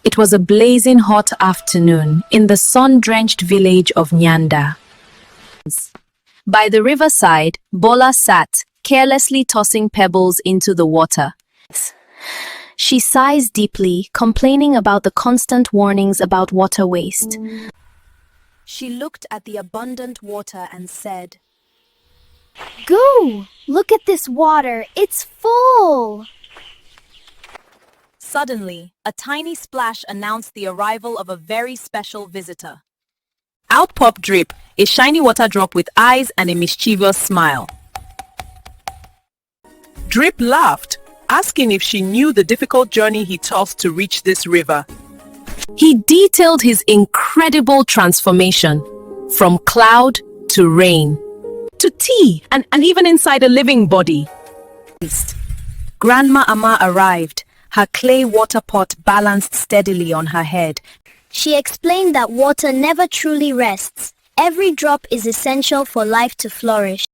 It was a blazing hot afternoon in the sun-drenched village of Nyanda. By the riverside, Bola sat, carelessly tossing pebbles into the water. She sighs deeply, complaining about the constant warnings about water waste. She looked at the abundant water and said, Go! Look at this water, it's full! Suddenly, a tiny splash announced the arrival of a very special visitor. Out popped Drip, a shiny water drop with eyes and a mischievous smile. Drip laughed, asking if she knew the difficult journey he took to reach this river. He detailed his incredible transformation, from cloud to rain, to tea, and even inside a living body. Grandma Ama arrived, her clay water pot balanced steadily on her head. She explained that water never truly rests. Every drop is essential for life to flourish.